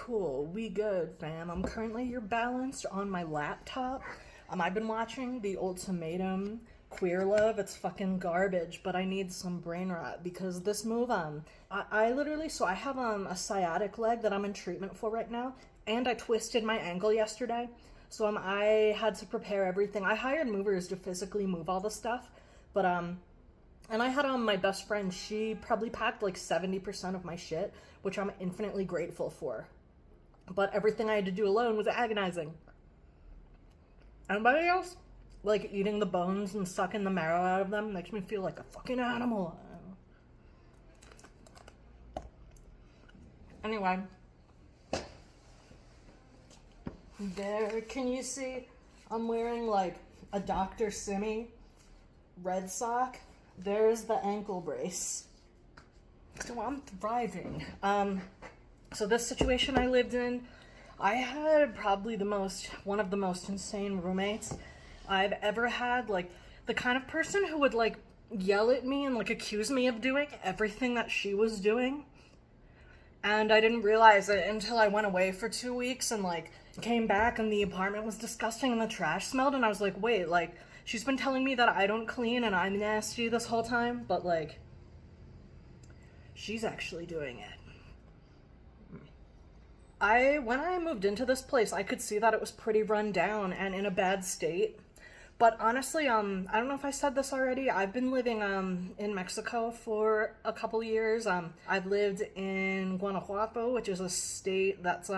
Cool, we good, fam. I'm currently here balanced on my laptop. I've been watching The Ultimatum, Queer Love. It's fucking garbage, but I need some brain rot because this move, I literally, so I have a sciatic leg that I'm in treatment for right now, and I twisted my ankle yesterday. So I had to prepare everything. I hired movers to physically move all the stuff, but and I had my best friend, she probably packed like 70% of my shit, which I'm infinitely grateful for. But everything I had to do alone was agonizing. Anybody else? Like eating the bones and sucking the marrow out of them makes me feel like a fucking animal. Anyway. There, can you see? I'm wearing like a Dr. Simi red sock. There's the ankle brace. So I'm thriving. So this situation I lived in, I had probably one of the most insane roommates I've ever had. Like, the kind of person who would like yell at me and like accuse me of doing everything that she was doing. And I didn't realize it until I went away for 2 weeks and like came back and the apartment was disgusting and the trash smelled, and I was like, wait, like, she's been telling me that I don't clean and I'm nasty this whole time, but like, she's actually doing it. When I moved into this place, I could see that it was pretty run down and in a bad state. But honestly, I don't know if I said this already. I've been living in Mexico for a couple years. I've lived in Guanajuato, which is a state that's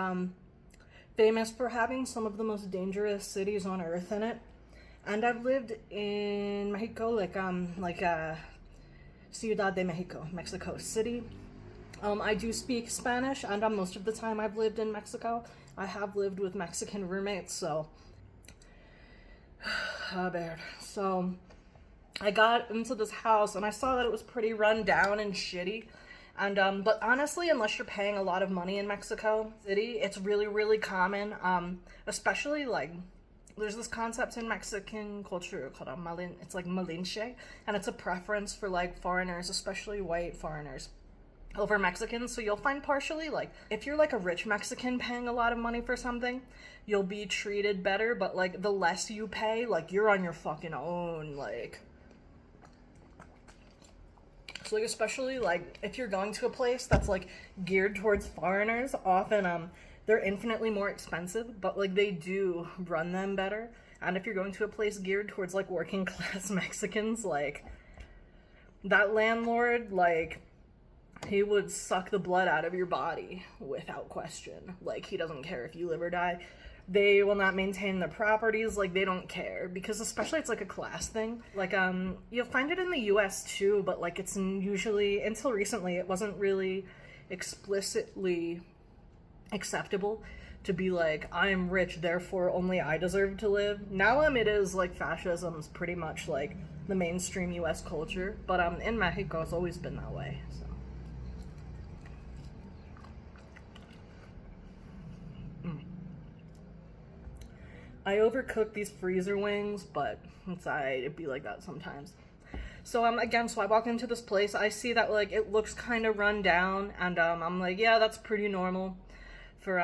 famous for having some of the most dangerous cities on earth in it. And I've lived in Mexico, like Ciudad de Mexico, Mexico City. I do speak Spanish, and most of the time I've lived in Mexico, I have lived with Mexican roommates, so... So, I got into this house, and I saw that it was pretty run down and shitty, and, but honestly, unless you're paying a lot of money in Mexico City, it's really, really common, especially, like, there's this concept in Mexican culture called it's like malinche, and it's a preference for, like, foreigners, especially white foreigners, over Mexicans. So you'll find partially, like, if you're like a rich Mexican paying a lot of money for something, you'll be treated better, but like the less you pay, like, you're on your fucking own, like. So like, especially like if you're going to a place that's like geared towards foreigners, often they're infinitely more expensive, but like they do run them better. And if you're going to a place geared towards like working class Mexicans, like, that landlord, like, he would suck the blood out of your body without question. Like, he doesn't care if you live or die. They will not maintain their properties. Like, they don't care, because especially it's like a class thing. Like, you'll find it in the US too, but like it's usually, until recently, it wasn't really explicitly acceptable to be like, I'm rich, therefore only I deserve to live. Now it is like fascism's pretty much like the mainstream US culture, but in Mexico it's always been that way, so. I overcook these freezer wings, but it's alright, it'd be like that sometimes. So, again, so I walk into this place, I see that, like, it looks kind of run down, and, I'm like, yeah, that's pretty normal for,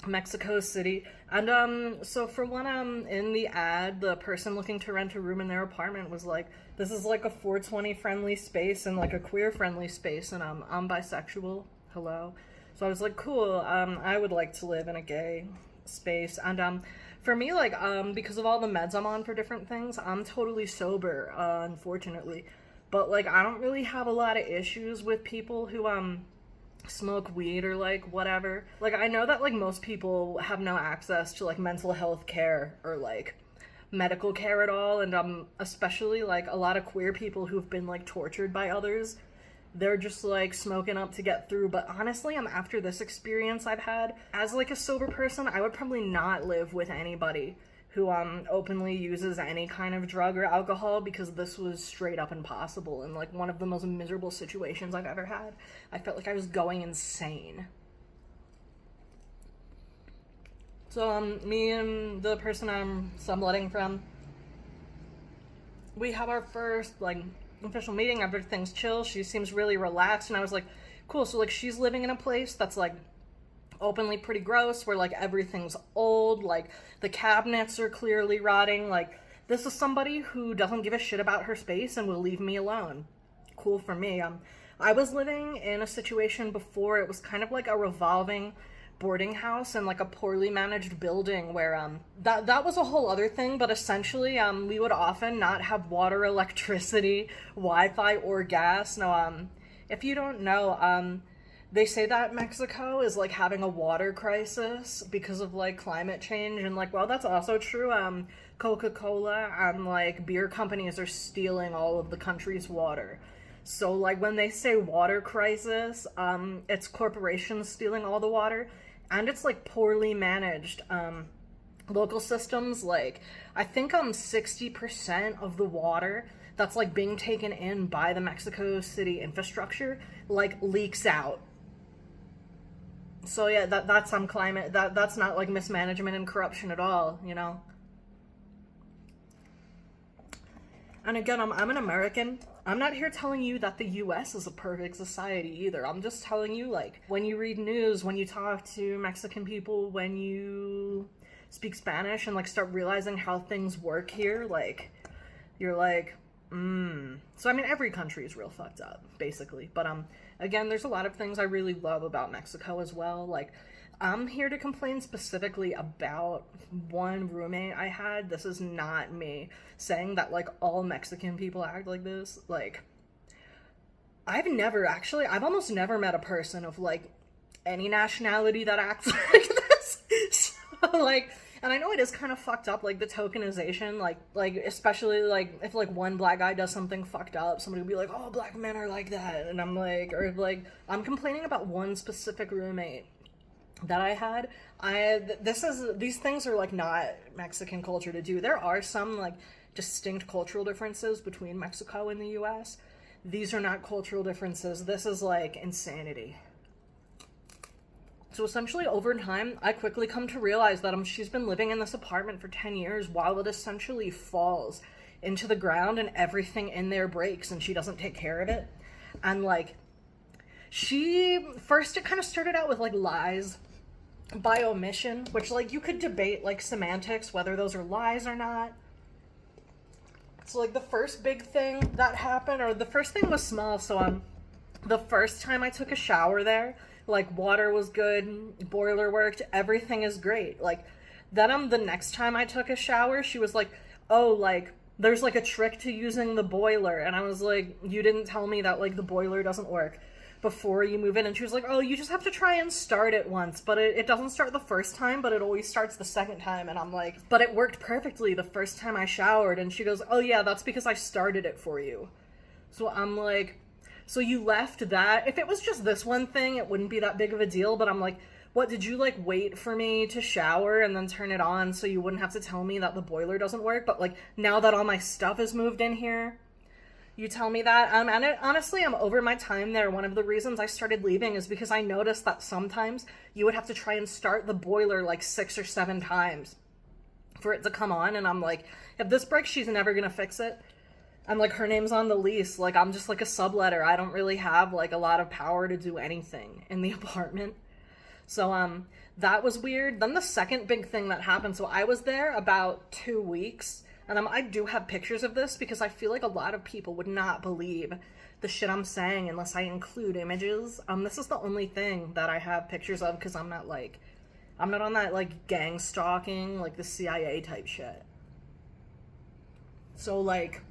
Mexico City. And, so for when I'm in the ad, the person looking to rent a room in their apartment was like, this is like a 420 friendly space and like a queer friendly space, and I'm bisexual, hello. So I was like, cool, I would like to live in a gay space. And, for me, like, because of all the meds I'm on for different things, I'm totally sober, unfortunately. But, like, I don't really have a lot of issues with people who, smoke weed or, like, whatever. Like, I know that, like, most people have no access to, like, mental health care or, like, medical care at all, and, especially, like, a lot of queer people who've been, like, tortured by others, they're just like smoking up to get through. But honestly, after this experience I've had as like a sober person, I would probably not live with anybody who openly uses any kind of drug or alcohol, because this was straight up impossible and like one of the most miserable situations I've ever had. I felt like I was going insane. So me and the person I'm subletting from, we have our first like official meeting. Everything's chill. She seems really relaxed, and I was like, cool. So like, she's living in a place that's like openly pretty gross, where like everything's old, like the cabinets are clearly rotting. Like, this is somebody who doesn't give a shit about her space and will leave me alone. Cool for me. I was living in a situation before. It was kind of like a revolving boarding house and like a poorly managed building where that was a whole other thing, but essentially we would often not have water, electricity, Wi-Fi, or gas. Now if you don't know, they say that Mexico is like having a water crisis because of like climate change, and like, well, that's also true. Coca-Cola and like beer companies are stealing all of the country's water. So like when they say water crisis, it's corporations stealing all the water, and it's like poorly managed. Local systems, like I think 60% of the water that's like being taken in by the Mexico City infrastructure like leaks out. So yeah, that's climate. That's not like mismanagement and corruption at all, you know. And again, I'm an American. I'm not here telling you that the US is a perfect society either. I'm just telling you, like, when you read news, when you talk to Mexican people, when you speak Spanish and like start realizing how things work here, like, you're like, So I mean, every country is real fucked up, basically. But again, there's a lot of things I really love about Mexico as well. Like, I'm here to complain specifically about one roommate I had. This is not me saying that like all Mexican people act like this. Like, I've almost never met a person of like any nationality that acts like this. So like, and I know it is kind of fucked up, like the tokenization, like especially like if like one black guy does something fucked up, somebody will be like, oh, black men are like that, and I'm like, or like, I'm complaining about one specific roommate that I had. These things are like not Mexican culture to do. There are some like distinct cultural differences between Mexico and the US. These are not cultural differences. This is like insanity. So essentially over time, I quickly come to realize that she's been living in this apartment for 10 years while it essentially falls into the ground and everything in there breaks and she doesn't take care of it. And like, it kind of started out with like lies by omission, which like you could debate like semantics, whether those are lies or not. So like the first big thing that happened, or the first thing was small. So the first time I took a shower there, like water was good, boiler worked, everything is great. Like then the next time I took a shower, she was like, oh, like there's like a trick to using the boiler. And I was like, you didn't tell me that like the boiler doesn't work before you move in. And she was like, oh, you just have to try and start it once, but it doesn't start the first time, but it always starts the second time. And I'm like, but it worked perfectly the first time I showered. And she goes, oh yeah, that's because I started it for you. So I'm like, so you left that? If it was just this one thing, it wouldn't be that big of a deal, but I'm like, what, did you like wait for me to shower and then turn it on so you wouldn't have to tell me that the boiler doesn't work? But like, now that all my stuff is moved in here, you tell me that? Honestly, I'm over my time there. One of the reasons I started leaving is because I noticed that sometimes you would have to try and start the boiler like 6 or 7 times for it to come on. And I'm like, if this breaks, she's never gonna fix it. And like, her name's on the lease. Like, I'm just like a subletter. I don't really have like a lot of power to do anything in the apartment. So that was weird. Then the second big thing that happened, so I was there about 2 weeks. And I do have pictures of this because I feel like a lot of people would not believe the shit I'm saying unless I include images. This is the only thing that I have pictures of because I'm not on that like gang stalking, like the CIA type shit. So like,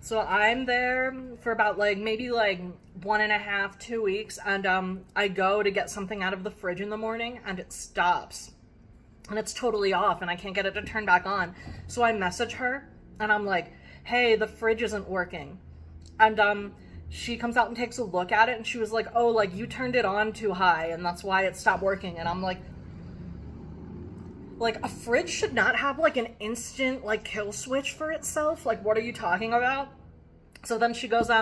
so I'm there for about like maybe like 1.5, 2 weeks, and I go to get something out of the fridge in the morning and it stops. And it's totally off and I can't get it to turn back on. So I message her and I'm like, hey, the fridge isn't working. And she comes out and takes a look at it and she was like, oh, like you turned it on too high and that's why it stopped working. And I'm like a fridge should not have like an instant like kill switch for itself. Like, what are you talking about? So then she goes,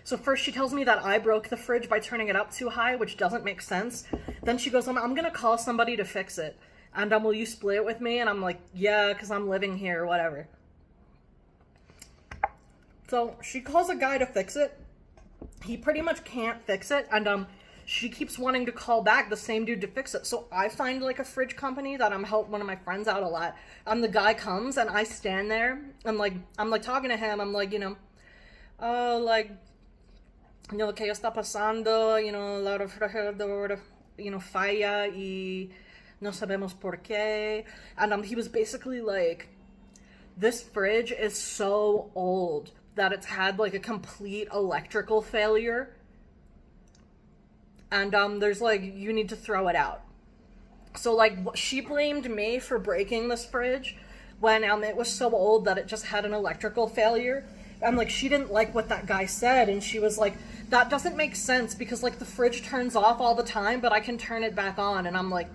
so first she tells me that I broke the fridge by turning it up too high, which doesn't make sense. Then she goes, I'm gonna call somebody to fix it. And will you split it with me? And I'm like, yeah, because I'm living here or whatever. So she calls a guy to fix it. He pretty much can't fix it. And she keeps wanting to call back the same dude to fix it. So I find like a fridge company that I'm help one of my friends out a lot. And the guy comes and I stand there and like I'm like talking to him. I'm like, you know, like, you know, ¿qué está pasando? You know, la refrigerador, you know, falla y no sabemos por qué. And he was basically like, this fridge is so old that it's had like a complete electrical failure. And there's like, you need to throw it out. So like, she blamed me for breaking this fridge when it was so old that it just had an electrical failure. And like, she didn't like what that guy said, and she was like, that doesn't make sense because like the fridge turns off all the time, but I can turn it back on. And I'm like,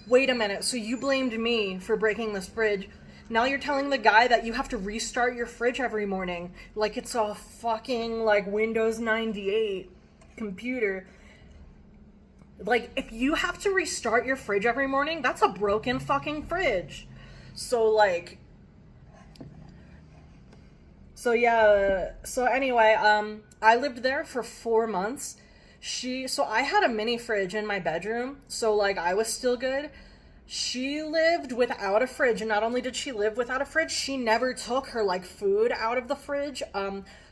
wait a minute, so you blamed me for breaking this fridge. Now you're telling the guy that you have to restart your fridge every morning like it's a fucking like Windows 98 computer. Like, if you have to restart your fridge every morning, that's a broken fucking fridge. So like, so yeah, so anyway, I lived there for 4 months. So I had a mini fridge in my bedroom, so like I was still good. She lived without a fridge, and not only did she live without a fridge, she never took her like food out of the fridge.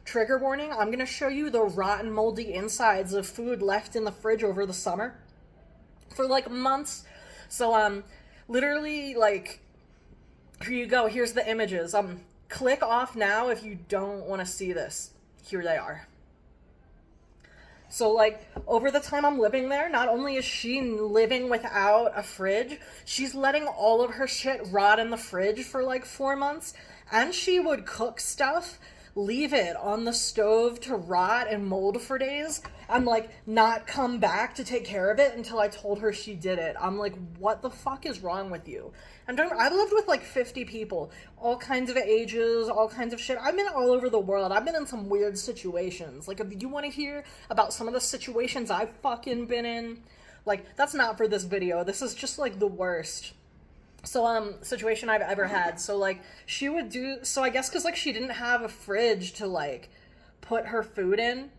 Trigger warning, I'm gonna show you the rotten, moldy insides of food left in the fridge over the summer for like months. So literally, like, here you go, here's the images. Click off now if you don't want to see this. Here they are. So like, over the time I'm living there, not only is she living without a fridge, she's letting all of her shit rot in the fridge for like 4 months, and she would cook stuff, leave it on the stove to rot and mold for days, and like not come back to take care of it until I told her she did it. I'm like, what the fuck is wrong with you? And I've lived with like 50 people, all kinds of ages, all kinds of shit. I've been all over the world. I've been in some weird situations. Like, if you want to hear about some of the situations I've fucking been in, like, that's not for this video. This is just like the worst. So, situation I've ever had. So, like, she would do, so I guess because, like, she didn't have a fridge to, like, put her food in,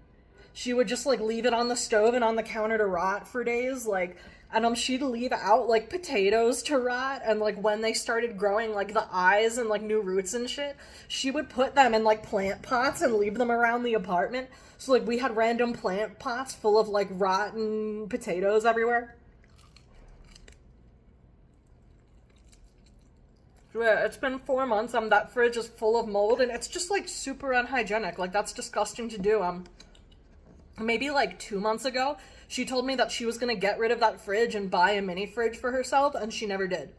she would just, like, leave it on the stove and on the counter to rot for days, like, and, she'd leave out, like, potatoes to rot, and, like, when they started growing, like, the eyes and, like, new roots and shit, she would put them in, like, plant pots and leave them around the apartment, so, like, we had random plant pots full of, like, rotten potatoes everywhere. Yeah, it's been 4 months, that fridge is full of mold, and it's just, like, super unhygienic. Like, that's disgusting to do. Maybe, like, 2 months ago, she told me that she was gonna get rid of that fridge and buy a mini fridge for herself, and she never did.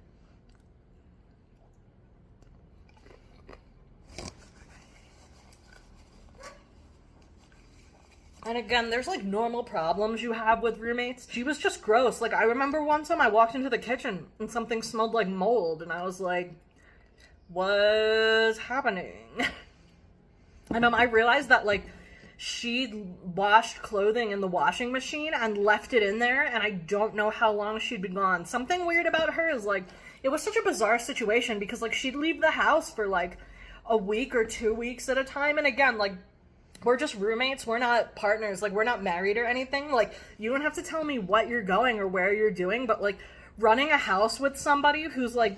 And again, there's, like, normal problems you have with roommates. She was just gross. Like, I remember one time I walked into the kitchen and something smelled like mold, and I was like, what's happening? And I realized that, like, she'd washed clothing in the washing machine and left it in there, and I don't know how long she'd been gone. Something weird about her is, like, it was such a bizarre situation because, like, she'd leave the house for, like, a week or 2 weeks at a time, and again, like, we're just roommates, we're not partners, like, we're not married or anything. Like, you don't have to tell me what you're going or where you're doing, but, like, running a house with somebody who's, like,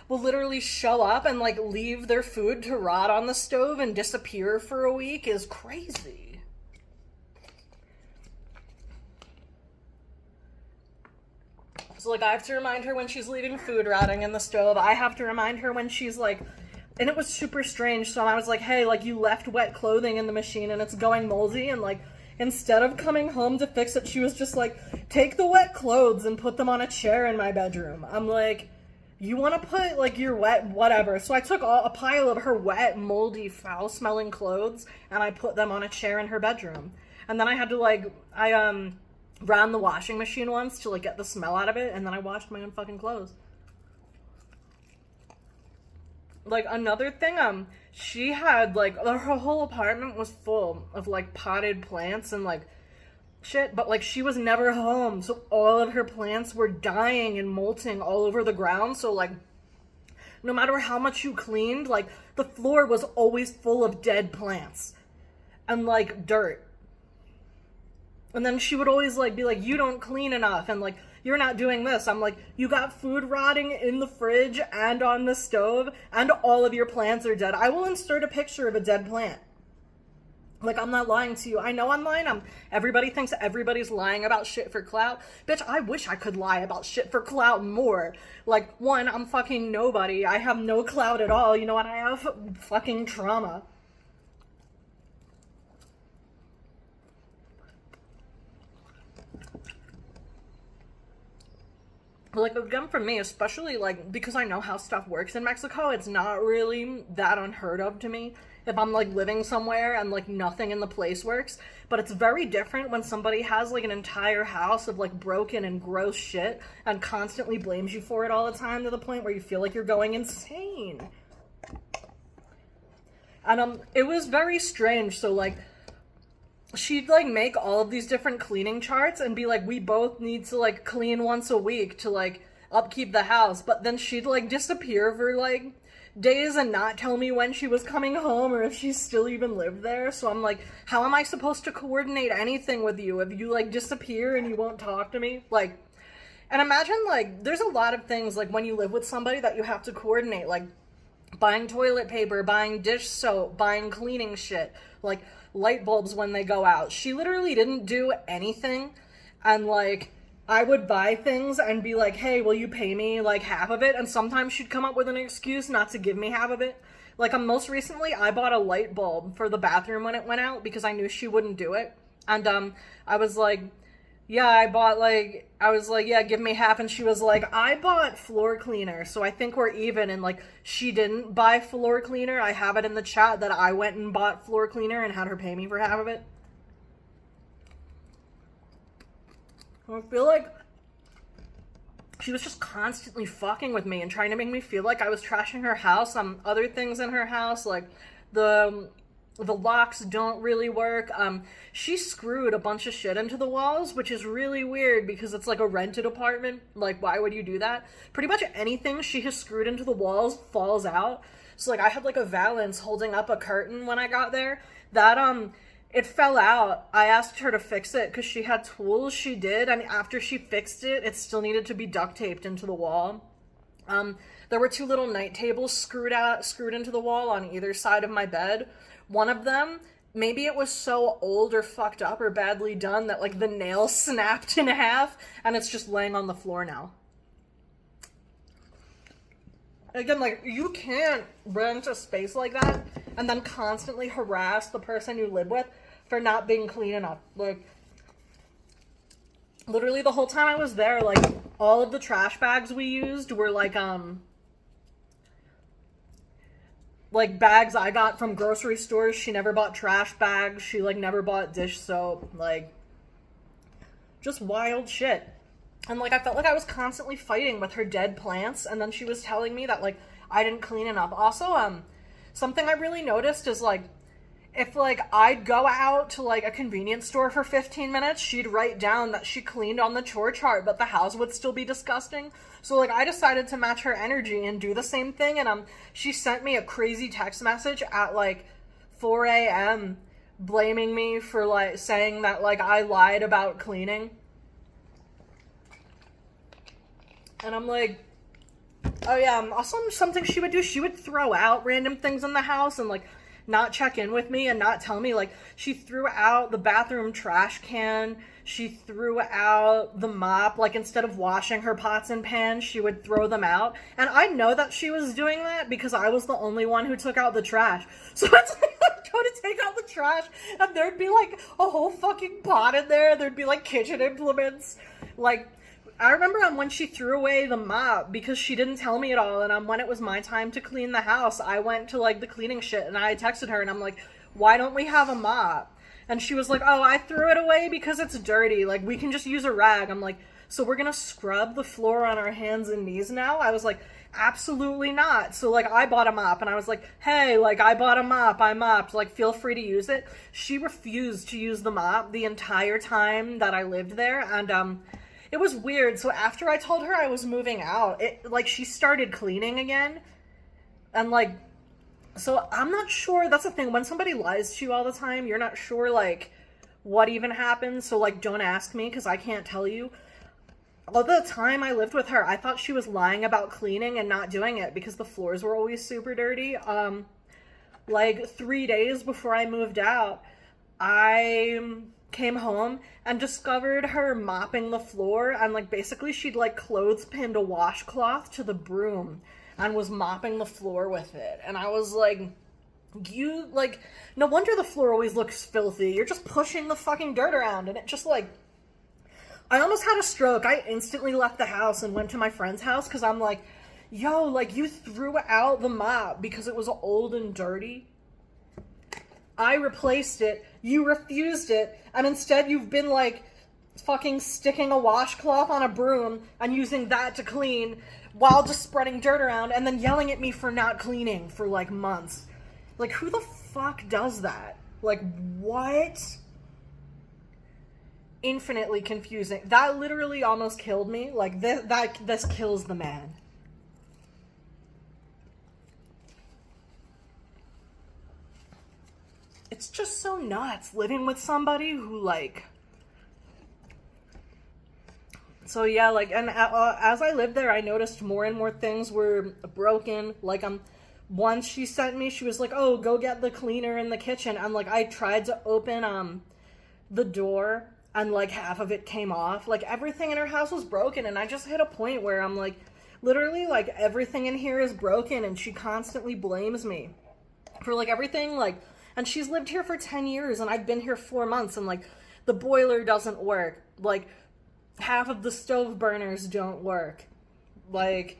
will literally show up and, like, leave their food to rot on the stove and disappear for a week is crazy. So, like, I have to remind her when she's leaving food rotting in the stove. I have to remind her when she's, like, and it was super strange. So I was like, hey, like, you left wet clothing in the machine and it's going moldy. And, like, instead of coming home to fix it, she was just like, take the wet clothes and put them on a chair in my bedroom. I'm like, you want to put, like, your wet whatever. So I took a pile of her wet, moldy, foul-smelling clothes and I put them on a chair in her bedroom. And then I had to, like, ran the washing machine once to, like, get the smell out of it, and then I washed my own fucking clothes. Like, another thing, she had, like, her whole apartment was full of, like, potted plants and, like, shit, but, like, she was never home, so all of her plants were dying and molting all over the ground, so, like, no matter how much you cleaned, like, the floor was always full of dead plants and, like, dirt. And then she would always like be like, you don't clean enough, and like, you're not doing this. I'm like, you got food rotting in the fridge and on the stove, and all of your plants are dead. I will insert a picture of a dead plant. Like, I'm not lying to you. I know online, everybody thinks everybody's lying about shit for clout. Bitch, I wish I could lie about shit for clout more. Like, one, I'm fucking nobody. I have no clout at all. You know what? I have fucking trauma. Like, again, for me, especially, like, because I know how stuff works in Mexico, it's not really that unheard of to me if I'm, like, living somewhere and, like, nothing in the place works. But it's very different when somebody has, like, an entire house of, like, broken and gross shit and constantly blames you for it all the time, to the point where you feel like you're going insane. And, it was very strange. So, like, she'd like make all of these different cleaning charts and be like, we both need to like clean once a week to like upkeep the house. But then she'd like disappear for like days and not tell me when she was coming home or if she still even lived there. So I'm like, how am I supposed to coordinate anything with you if you like disappear and you won't talk to me? Like, and imagine like there's a lot of things like when you live with somebody that you have to coordinate, like buying toilet paper, buying dish soap, buying cleaning shit, like light bulbs when they go out. She literally didn't do anything, and like I would buy things and be like, hey, will you pay me like half of it? And sometimes she'd come up with an excuse not to give me half of it. Like most recently I bought a light bulb for the bathroom when it went out because I knew she wouldn't do it. And I was like, yeah, give me half. And she was like, I bought floor cleaner, so I think we're even. And like, she didn't buy floor cleaner. I have it in the chat that I went and bought floor cleaner and had her pay me for half of it. I feel like she was just constantly fucking with me and trying to make me feel like I was trashing her house. Other things in her house, like the locks don't really work. She screwed a bunch of shit into the walls, which is really weird because it's like a rented apartment. Like, why would you do that? Pretty much anything she has screwed into the walls falls out. So like I had like a valance holding up a curtain when I got there that it fell out. I asked her to fix it because she had tools. She did, and after she fixed it, it still needed to be duct taped into the wall. There were two little night tables screwed into the wall on either side of my bed. One of them, maybe it was so old or fucked up or badly done that like the nail snapped in half and it's just laying on the floor now. Again, like, you can't rent a space like that and then constantly harass the person you live with for not being clean enough. Like, literally the whole time I was there, like, all of the trash bags we used were like bags I got from grocery stores. She never bought trash bags. She like never bought dish soap. Like, just wild shit. And like I felt like I was constantly fighting with her dead plants, and then she was telling me that like I didn't clean enough. Also, something I really noticed is like if like I'd go out to like a convenience store for 15 minutes, she'd write down that she cleaned on the chore chart, but the house would still be disgusting. So like I decided to match her energy and do the same thing, and she sent me a crazy text message at like 4 a.m. blaming me for like saying that like I lied about cleaning. And I'm like, oh yeah, also something she would do, she would throw out random things in the house and like not check in with me and not tell me. Like, she threw out the bathroom trash can, she threw out the mop. Like, instead of washing her pots and pans, she would throw them out. And I know that she was doing that because I was the only one who took out the trash. So it's like, I'd go to take out the trash and there'd be like a whole fucking pot in there. There'd be like kitchen implements. Like, I remember when she threw away the mop because she didn't tell me at all, and when it was my time to clean the house, I went to like the cleaning shit and I texted her and I'm like, why don't we have a mop? And she was like, oh, I threw it away because it's dirty, like we can just use a rag. I'm like, so we're gonna scrub the floor on our hands and knees now? I was like, absolutely not. So like I bought a mop and I was like, hey, like I bought a mop, I mopped, like feel free to use it. She refused to use the mop the entire time that I lived there, and it was weird. So after I told her I was moving out, she started cleaning again. And, like, so I'm not sure. That's the thing. When somebody lies to you all the time, you're not sure, like, what even happened, so, like, don't ask me, because I can't tell you. All the time I lived with her, I thought she was lying about cleaning and not doing it, because the floors were always super dirty. Like, 3 days before I moved out, I came home and discovered her mopping the floor, and, like, basically she'd, like, clothespinned a washcloth to the broom and was mopping the floor with it. And I was like, you, like, no wonder the floor always looks filthy. You're just pushing the fucking dirt around. And it just, like, I almost had a stroke. I instantly left the house and went to my friend's house because I'm like, yo, like, you threw out the mop because it was old and dirty. I replaced it. You refused it. And instead you've been, like, fucking sticking a washcloth on a broom and using that to clean while just spreading dirt around and then yelling at me for not cleaning for, like, months. Like, who the fuck does that? Like, what? Infinitely confusing. That literally almost killed me. Like, this kills the man. It's just so nuts living with somebody who, like... So yeah, like, and as I lived there, I noticed more and more things were broken. Like, once she sent me, she was like, oh, go get the cleaner in the kitchen. And, like, I tried to open, the door, and, like, half of it came off. Like, everything in her house was broken, and I just hit a point where I'm like, literally, like, everything in here is broken, and she constantly blames me for, like, everything, like, and she's lived here for 10 years, and I've been here 4 months, and, like, the boiler doesn't work. Like, half of the stove burners don't work. Like,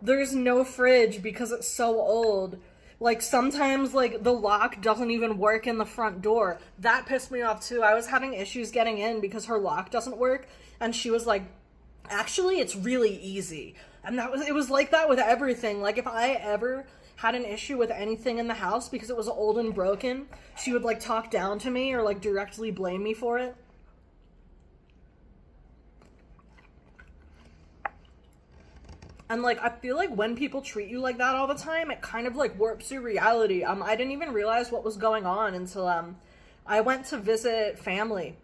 there's no fridge because it's so old. Like, sometimes, like, the lock doesn't even work in the front door. That pissed me off, too. I was having issues getting in because her lock doesn't work, and she was like, actually, it's really easy. And it was like that with everything. Like, if I ever had an issue with anything in the house because it was old and broken, she would, like, talk down to me or, like, directly blame me for it. And, like, I feel like when people treat you like that all the time, it kind of, like, warps your reality. I didn't even realize what was going on until, I went to visit family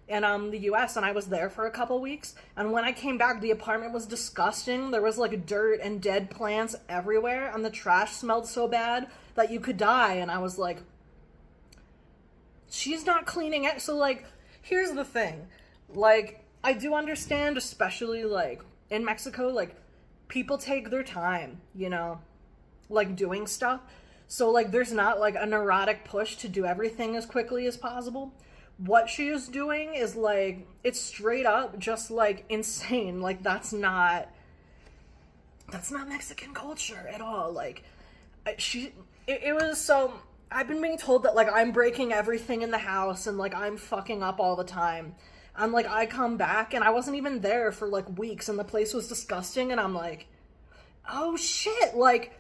in, the US, and I was there for a couple weeks. And when I came back, the apartment was disgusting. There was, like, dirt and dead plants everywhere, and the trash smelled so bad that you could die. And I was like, she's not cleaning it. So, like, here's the thing. Like, I do understand, especially, like, in Mexico, like, people take their time, you know, like, doing stuff. So, like, there's not, like, a neurotic push to do everything as quickly as possible. What she is doing is, like, it's straight up just, like, insane. Like, that's not Mexican culture at all. Like, it was so, I've been being told that, like, I'm breaking everything in the house and, like, I'm fucking up all the time. And, like, I come back, and I wasn't even there for, like, weeks, and the place was disgusting, and I'm like, oh, shit, like,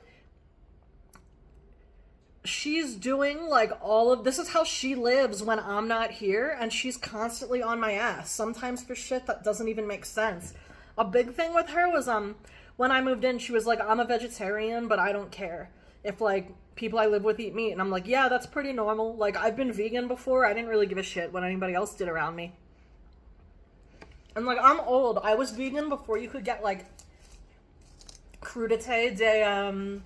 she's doing, like, all of, this is how she lives when I'm not here, and she's constantly on my ass, sometimes for shit that doesn't even make sense. A big thing with her was, when I moved in, she was like, I'm a vegetarian, but I don't care if, like, people I live with eat meat, and I'm like, yeah, that's pretty normal. Like, I've been vegan before, I didn't really give a shit what anybody else did around me. And, like, I'm old. I was vegan before you could get, like, crudité de,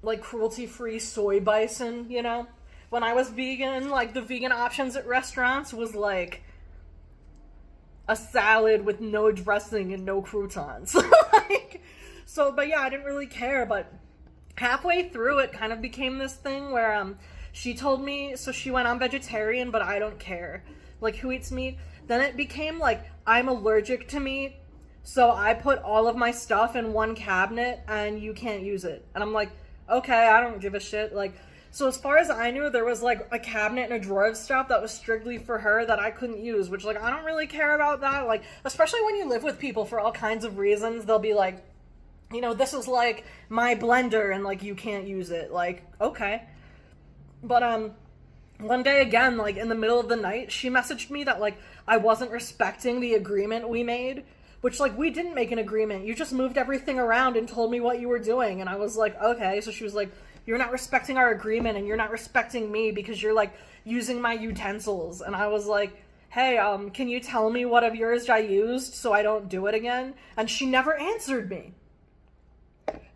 like, cruelty-free soy bison, you know? When I was vegan, like, the vegan options at restaurants was, like, a salad with no dressing and no croutons. Like, so, but yeah, I didn't really care, but halfway through it kind of became this thing where, she told me, so she went, I'm vegetarian, but I don't care. Like, who eats meat? Then it became, like, I'm allergic to meat, so I put all of my stuff in one cabinet, and you can't use it. And I'm like, okay, I don't give a shit. Like, so as far as I knew, there was, like, a cabinet and a drawer of stuff that was strictly for her that I couldn't use, which, like, I don't really care about that. Like, especially when you live with people for all kinds of reasons, they'll be like, you know, this is, like, my blender, and, like, you can't use it. Like, okay. But, one day again, like, in the middle of the night, she messaged me that, like, I wasn't respecting the agreement we made, which, like, we didn't make an agreement. You just moved everything around and told me what you were doing, and I was like, okay. So she was like, you're not respecting our agreement, and you're not respecting me because you're like using my utensils. And I was like, hey, can you tell me what of yours I used so I don't do it again? And she never answered me.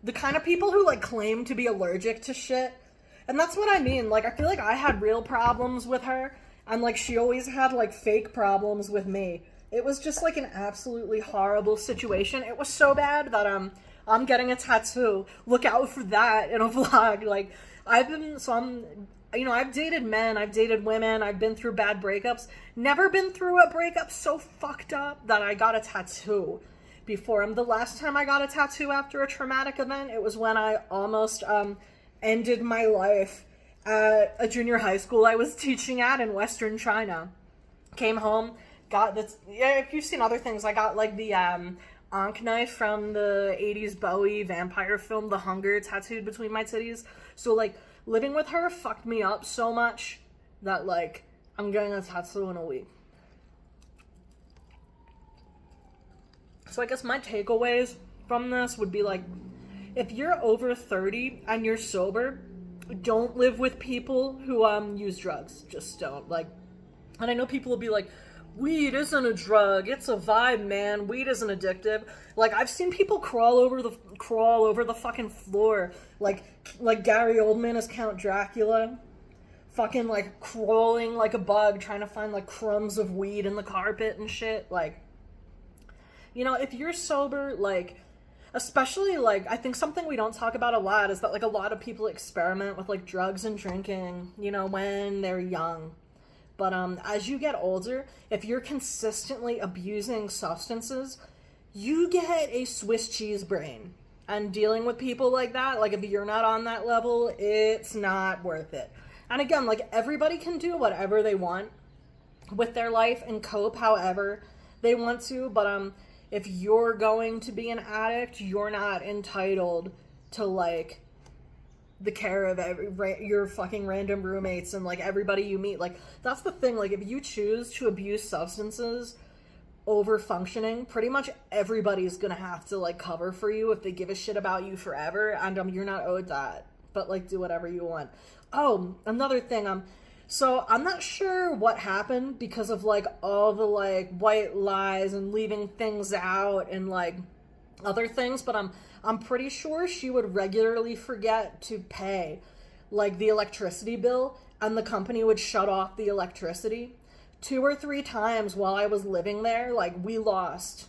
The kind of people who like claim to be allergic to shit. And that's what I mean. Like, I feel like I had real problems with her, and like she always had like fake problems with me. It was just like an absolutely horrible situation. It was so bad that I'm getting a tattoo. Look out for that in a vlog. Like, I've dated men, I've dated women, I've been through bad breakups. Never been through a breakup so fucked up that I got a tattoo before. The last time I got a tattoo after a traumatic event, it was when I almost ended my life at a junior high school I was teaching at in Western China. Came home, got this, yeah, if you've seen other things, I got like the Ankh knife from the 80s Bowie vampire film The Hunger tattooed between my titties. So like, living with her fucked me up so much that like, I'm getting a tattoo in a week. So I guess my takeaways from this would be like, if you're over 30 and you're sober, don't live with people who use drugs. Just don't. Like, and I know people will be like, weed isn't a drug, it's a vibe, man. Weed isn't addictive. Like, I've seen people crawl over the fucking floor, like Gary Oldman as Count Dracula, fucking like crawling like a bug, trying to find like crumbs of weed in the carpet and shit. Like, you know, if you're sober, like, especially like, I think something we don't talk about a lot is that like a lot of people experiment with like drugs and drinking, you know, when they're young. But as you get older, if you're consistently abusing substances, you get a Swiss cheese brain. And dealing with people like that, like if you're not on that level, it's not worth it. And again, like everybody can do whatever they want with their life and cope however they want to. But if you're going to be an addict, you're not entitled to like the care of your fucking random roommates and like everybody you meet. Like, that's the thing. Like, if you choose to abuse substances over functioning, pretty much everybody's gonna have to like cover for you if they give a shit about you forever, and you're not owed that. But like, do whatever you want. Oh, another thing, so I'm not sure what happened because of like all the like white lies and leaving things out and like other things, but I'm pretty sure she would regularly forget to pay like the electricity bill, and the company would shut off the electricity. 2 or 3 times while I was living there, like, we lost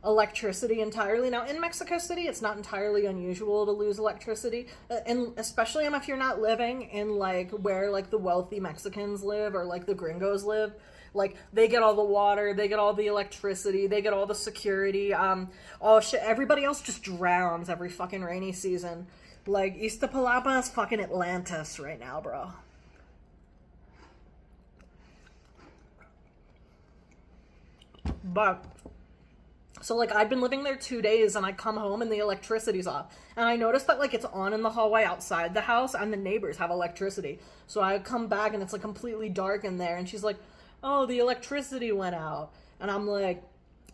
electricity entirely. Now, in Mexico City, it's not entirely unusual to lose electricity, and especially if you're not living in like where like the wealthy Mexicans live or like the gringos live. Like, they get all the water, they get all the electricity, they get all the security, oh shit, everybody else just drowns every fucking rainy season. Like, Iztapalapa is fucking Atlantis right now, bro. But, so like, I've been living there 2 days, and I come home and the electricity's off. And I noticed that like, it's on in the hallway outside the house, and the neighbors have electricity. So I come back and it's like completely dark in there, and she's like, oh, the electricity went out. And I'm like,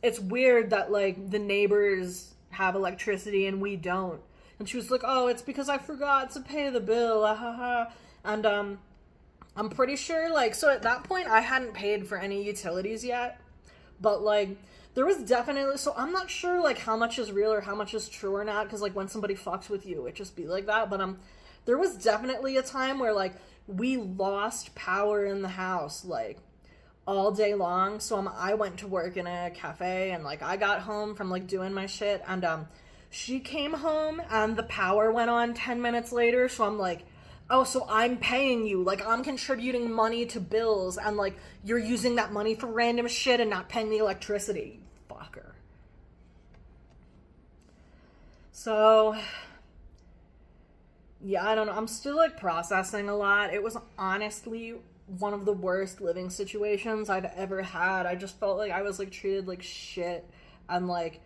it's weird that like the neighbors have electricity and we don't. And she was like, oh, it's because I forgot to pay the bill, And I'm pretty sure, like, so at that point I hadn't paid for any utilities yet, but like there was definitely, so I'm not sure like how much is real or how much is true or not, because like when somebody fucks with you it just be like that. But there was definitely a time where like we lost power in the house like all day long. So I went to work in a cafe, and like I got home from like doing my shit, and she came home and the power went on 10 minutes later. So I'm like, oh, so I'm paying you, like I'm contributing money to bills, and like you're using that money for random shit and not paying the electricity, fucker. So yeah, I don't know, I'm still like processing a lot. It was honestly one of the worst living situations I've ever had. I just felt like I was like treated like shit, and like,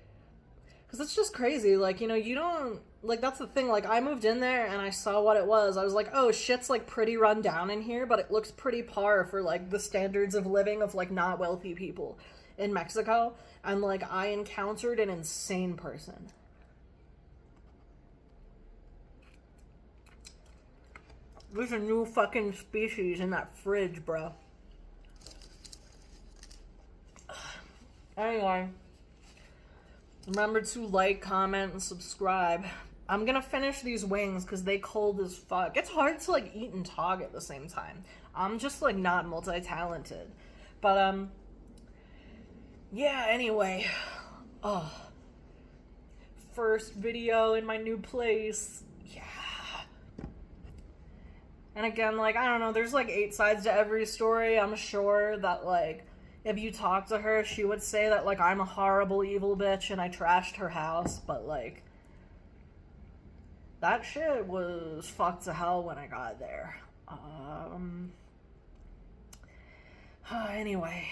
because it's just crazy, like, you know, you don't, like, that's the thing, like, I moved in there and I saw what it was. I was like, oh, shit's like pretty run down in here, but it looks pretty par for like the standards of living of like not wealthy people in Mexico. And like I encountered an insane person. There's a new fucking species in that fridge, bro. Anyway, remember to like, comment, and subscribe. I'm gonna finish these wings because they cold as fuck. It's hard to like eat and talk at the same time. I'm just like not multi-talented. But yeah, anyway. Oh. First video in my new place. Yeah. And again, like, I don't know, there's like 8 sides to every story. I'm sure that like if you talk to her, she would say that like I'm a horrible evil bitch and I trashed her house, but like that shit was fucked to hell when I got there. Anyway,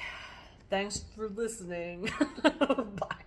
thanks for listening. Bye.